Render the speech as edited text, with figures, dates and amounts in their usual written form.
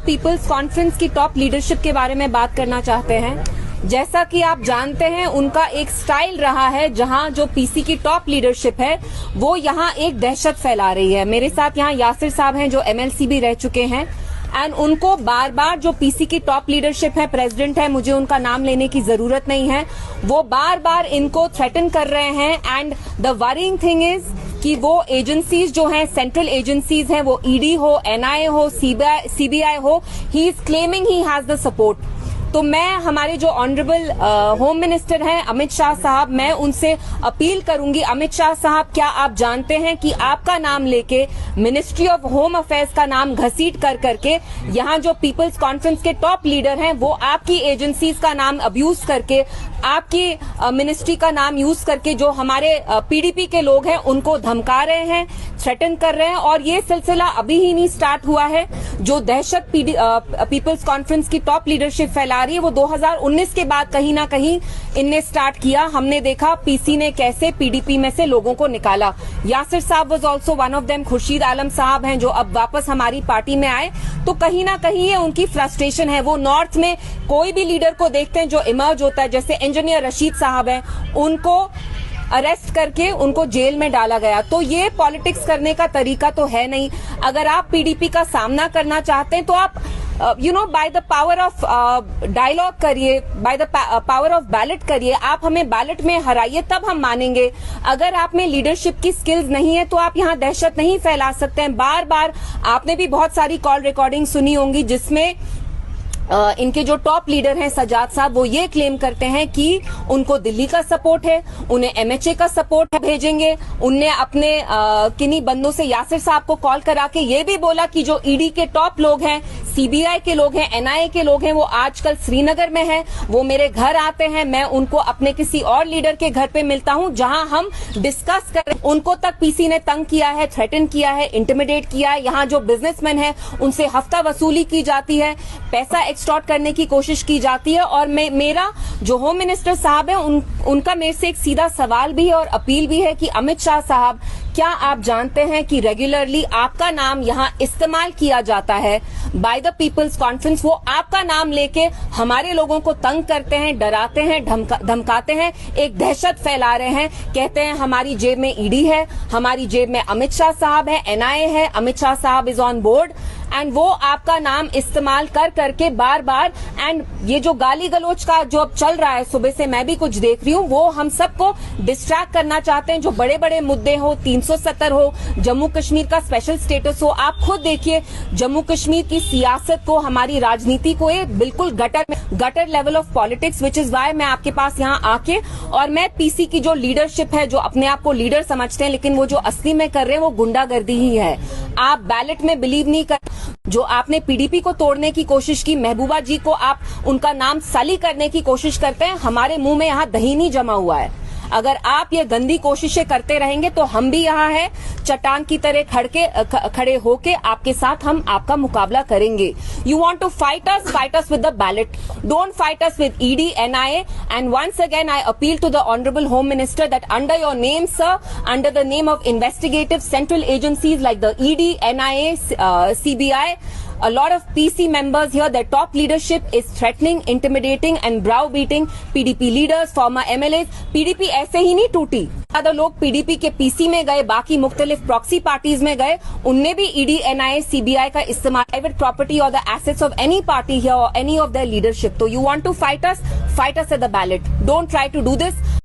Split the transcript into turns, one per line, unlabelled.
Peoples conference की top leadership के बारे में बात करना चाहते हैं। जैसा कि आप जानते हैं, उनका एक स्टाइल रहा है जहां जो पीसी की टॉप लीडरशिप है वो यहां एक दहशत फैला रही है। मेरे साथ यहां यासिर साहब हैं जो एमएलसी भी रह चुके हैं, एंड उनको बार बार जो पीसी की टॉप लीडरशिप है, प्रेसिडेंट है, मुझे उनका नाम लेने की जरूरत नहीं है, वो बार बार इनको थ्रेटन कर रहे हैं। And the worrying thing is कि वो एजेंसीज जो हैं, सेंट्रल एजेंसीज हैं, वो ईडी हो, एनआईए हो, सीबीआई हो, he is claiming he has the support. तो मैं हमारे जो ऑनरेबल होम मिनिस्टर हैं अमित शाह साहब, मैं उनसे अपील करूंगी, अमित शाह साहब, क्या आप जानते हैं कि आपका नाम लेके मिनिस्ट्री ऑफ होम अफेयर्स का नाम घसीट कर करके यहाँ जो पीपल्स कॉन्फ्रेंस के टॉप लीडर हैं वो आपकी एजेंसीज का नाम अब्यूज करके, आपकी मिनिस्ट्री का नाम यूज करके जो हमारे पीडीपी के लोग हैं उनको धमका रहे हैं, थ्रेटन कर रहे हैं। और ये सिलसिला अभी ही नहीं स्टार्ट हुआ है। जो दहशत पीपल्स कॉन्फ्रेंस की टॉप लीडरशिप फैला रही है वो 2019 के बाद कहीं ना कहीं इनने स्टार्ट किया। हमने देखा पीसी ने कैसे पीडीपी में से लोगों को निकाला। यासिर साहब was also one of them. Khurshid Alam साहब हैं जो अब वापस हमारी पार्टी में आए। तो कहीं ना कहीं ये उनकी फ्रस्ट्रेशन है। वो नॉर्थ में कोई भी लीडर को देखते हैं जो इमर्ज होता है, जैसे इंजीनियर रशीद साहब हैं, उनको अरेस्ट करके उनको जेल में डाला गया। तो ये पॉलिटिक्स करने का तरीका तो है नहीं। अगर आप पीडीपी का सामना करना चाहते हैं तो आप by the power of dialogue करिए, by the power of ballot करिए। आप हमें बैलेट में हराइए, तब हम मानेंगे। अगर आप में लीडरशिप की स्किल्स नहीं है तो आप यहाँ दहशत नहीं फैला सकते हैं। बार बार आपने भी बहुत सारी कॉल रिकॉर्डिंग सुनी होंगी जिसमें इनके जो टॉप लीडर हैं सजाद साहब, वो ये क्लेम करते हैं कि उनको दिल्ली का सपोर्ट है, उन्हें एमएचए का सपोर्ट भेजेंगे। उनने अपने किन्हीं बंदों से यासिर साहब को कॉल करा के ये भी बोला कि जो ईडी के टॉप लोग हैं, सीबीआई के लोग हैं, एनआईए के लोग हैं, वो आजकल श्रीनगर में हैं, वो मेरे घर आते हैं, मैं उनको अपने किसी और लीडर के घर पे मिलता हूं जहां हम डिस्कस करें। उनको तक पीसी ने तंग किया है, थ्रेटन किया है, इंटिमिडेट किया है। यहाँ जो बिजनेसमैन है उनसे हफ्ता वसूली की जाती है, पैसा एक्सटॉर्ट करने की कोशिश की जाती है। और मेरा जो होम मिनिस्टर साहब है उनका मेरे से एक सीधा सवाल भी है और अपील भी है कि अमित शाह साहब, क्या आप जानते हैं कि रेगुलरली आपका नाम यहाँ इस्तेमाल किया जाता है बाय द पीपल्स कॉन्फ्रेंस? वो आपका नाम लेके हमारे लोगों को तंग करते हैं, डराते हैं, धमकाते हैं, एक दहशत फैला रहे हैं। कहते हैं हमारी जेब में ईडी है, हमारी जेब में अमित शाह साहब है, एनआईए है, अमित शाह साहब इज ऑन बोर्ड। एंड वो आपका नाम इस्तेमाल कर करके बार बार, एंड ये जो गाली गलोच का जो अब चल रहा है, सुबह से मैं भी कुछ देख रही हूँ, वो हम सबको डिस्ट्रैक्ट करना चाहते हैं। जो बड़े बड़े मुद्दे हो, 370 हो, जम्मू कश्मीर का स्पेशल स्टेटस हो, आप खुद देखिए जम्मू कश्मीर की सियासत को, हमारी राजनीति को, ये बिल्कुल gutter level of politics, which is why मैं आपके पास यहाँ आके, और मैं पीसी की जो लीडरशिप है, जो अपने आप को लीडर समझते हैं लेकिन वो जो असली में कर रहे हैं वो गुंडागर्दी ही है। आप बैलेट में बिलीव नहीं कर, जो आपने पीडीपी को तोड़ने की कोशिश की, महबूबा जी को आप उनका नाम साली करने की कोशिश करते हैं। हमारे मुंह में यहाँ दही नहीं जमा हुआ है। अगर आप ये गंदी कोशिशें करते रहेंगे तो हम भी यहाँ है चट्टान की तरह खड़े होके आपके साथ हम आपका मुकाबला करेंगे। You want to fight us with the ballot, don't fight us with ED, NIA. And once again I appeal to the honourable home minister that under your name sir, under the name of investigative central agencies like the ED, NIA, CBI, a lot of PC members here, their top leadership is threatening, intimidating and browbeating PDP leaders, former MLAs. PDP ऐसे ही नहीं टूटी। ज्यादा लोग PDP के PC में गए, बाकी मुख्तलिफ प्रॉक्सी पार्टीज में गए, उनने भी ED, NIA, CBI का इस्तेमाल, प्राइवेट प्रॉपर्टी और the assets of any party here और एनी ऑफ देयर लीडरशिप। तो you want to fight us at the ballot. Don't try to do this.